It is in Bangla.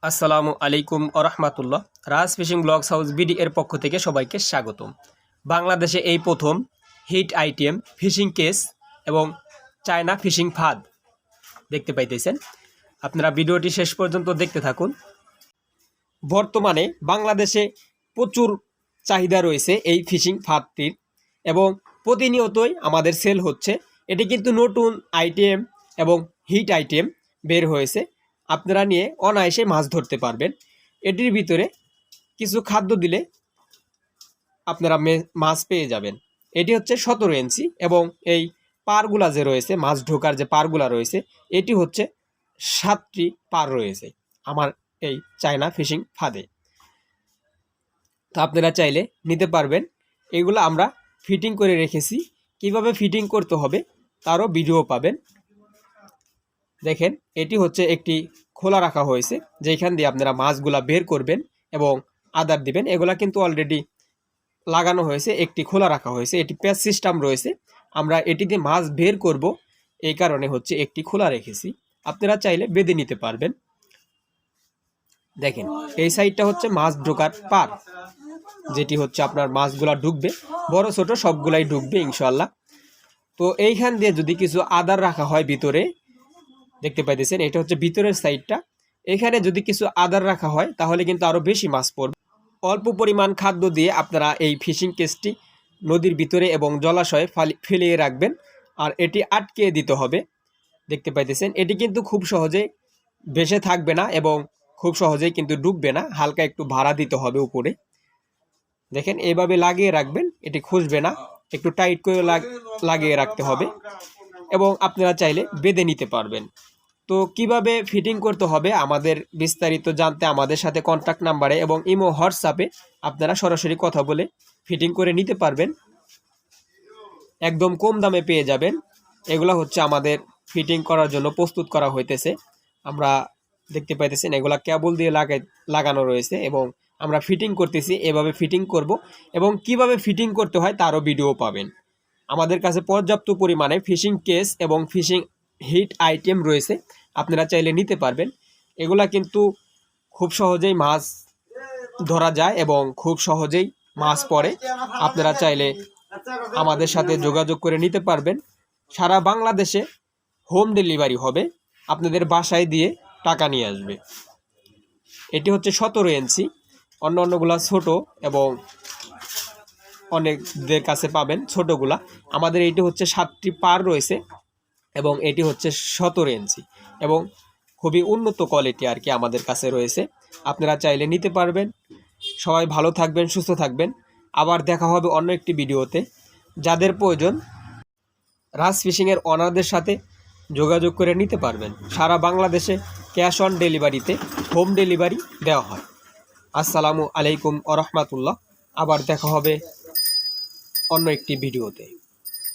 আসসালামু আলাইকুম আরহামাতুল্লাহ। রাজ ফিশিং ব্লগস হাউস বিডি এর পক্ষ থেকে সবাইকে স্বাগতম। বাংলাদেশে এই প্রথম হিট আইটেম ফিশিং কেস এবং চায়না ফিশিং ফাঁদ দেখতে পাইতেছেন। আপনারা ভিডিওটি শেষ পর্যন্ত দেখতে থাকুন। বর্তমানে বাংলাদেশে প্রচুর চাহিদা রয়েছে এই ফিশিং ফাঁদটির এবং প্রতিনিয়তই আমাদের সেল হচ্ছে। এটি কিন্তু নতুন আইটেম এবং হিট আইটেম বের হয়েছে। আপনারা নিয়ে অনায়াসে মাছ ধরতে পারবেন। এটির ভিতরে কিছু খাদ্য দিলে আপনারা মাছ পেয়ে যাবেন। এটি হচ্ছে 17 ইঞ্চি এবং এই পারগুলা যে রয়েছে, মাছ ঢোকার যে পারগুলা রয়েছে, এটি হচ্ছে 7টি পার রয়েছে আমার এই চায়না ফিশিং ফাঁদে। তো আপনারা চাইলে নিতে পারবেন। এগুলো আমরা ফিটিং করে রেখেছি, কিভাবে ফিটিং করতে হবে তারও ভিডিও পাবেন। দেখেন, এটি হচ্ছে একটি খোলা রাখা হয়েছে, যেখান দিয়ে আপনারা মাছগুলা বের করবেন এবং আদার দিবেন। এগুলা কিন্তু অলরেডি লাগানো হয়েছে, একটি খোলা রাখা হয়েছে। এটি প্যাচ সিস্টেম রয়েছে। আমরা এটি দিয়ে মাছ বের করব, এই কারণে হচ্ছে একটি খোলা রেখেছি। আপনারা চাইলে বেঁধে নিতে পারবেন। দেখেন, এই সাইডটা হচ্ছে মাছ ঢোকার পার, যেটি হচ্ছে আপনার মাছগুলা ঢুকবে, বড় ছোট সবগুলাই ঢুকবে ইনশাল্লাহ। তো এইখান দিয়ে যদি কিছু আদার রাখা হয় ভিতরে, দেখতে পাইতেছেন এটা হচ্ছে ভিতরের সাইডটা, এখানে যদি কিছু আদার রাখা হয় তাহলে কিন্তু আরও বেশি মাছ পড়বে। অল্প পরিমাণ খাদ্য দিয়ে আপনারা এই ফিশিং কেসটি নদীর ভিতরে এবং জলাশয়ে ফেলিয়ে রাখবেন, আর এটি আটকে দিতে হবে। দেখতে পাইতেছেন এটি কিন্তু খুব সহজেই ভেসে থাকবে না এবং খুব সহজেই কিন্তু ডুববে না, হালকা একটু ভাড়া দিতে হবে উপরে। দেখেন, এইভাবে লাগিয়ে রাখবেন, এটি খুঁজবে না, একটু টাইট করে লাগিয়ে রাখতে হবে এবং আপনারা চাইলে বেঁধে নিতে পারবেন। তো কিভাবে ফিটিং করতে হবে আমাদের বিস্তারিত জানতে আমাদের সাথে কন্ট্যাক্ট নাম্বারে এবং ইমো হোয়াটসঅ্যাপে আপনারা সরাসরি কথা বলে ফিটিং করে নিতে পারবেন। একদম কম দামে পেয়ে যাবেন। এগুলা হচ্ছে আমাদের ফিটিং করার জন্য প্রস্তুত করা হইতেছে। আমরা দেখতে পাইতেছেন এগুলা কেবল দিয়ে লাগানো রয়েছে এবং আমরা ফিটিং করতেছি। এভাবে ফিটিং করব এবং কিভাবে ফিটিং করতে হয় তারও ভিডিও পাবেন। আমাদের কাছে পর্যাপ্ত পরিমাণে ফিশিং কেস এবং ফিশিং হিট আইটেম রয়েছে, আপনারা চাইলে নিতে পারবেন। এগুলা কিন্তু খুব সহজেই মাছ ধরা যায় এবং খুব সহজেই মাছ পড়ে। আপনারা চাইলে আমাদের সাথে যোগাযোগ করে নিতে পারবেন। সারা বাংলাদেশে হোম ডেলিভারি হবে, আপনাদের বাসায় দিয়ে টাকা নিয়ে আসবে। এটি হচ্ছে 17 ইঞ্চি, অন্য অন্যগুলা ছোট এবং অনেকদের কাছে পাবেন ছোটগুলা। আমাদের এটি হচ্ছে 7টি পার রয়েছে এবং এটি হচ্ছে 17 ইঞ্চি এবং খুবই উন্নত কোয়ালিটি আর কি আমাদের কাছে রয়েছে। আপনারা চাইলে নিতে পারবেন। সবাই ভালো থাকবেন, সুস্থ থাকবেন। আবার দেখা হবে অন্য একটি ভিডিওতে। যাদের প্রয়োজন রাজ ফিশিংয়ের অনারদের সাথে যোগাযোগ করে নিতে পারবেন। সারা বাংলাদেশে ক্যাশ অন ডেলিভারিতে হোম ডেলিভারি দেওয়া হয়। আসসালামু আলাইকুম আরহামাতুল্লাহ। আবার দেখা হবে অন্য একটি ভিডিওতে।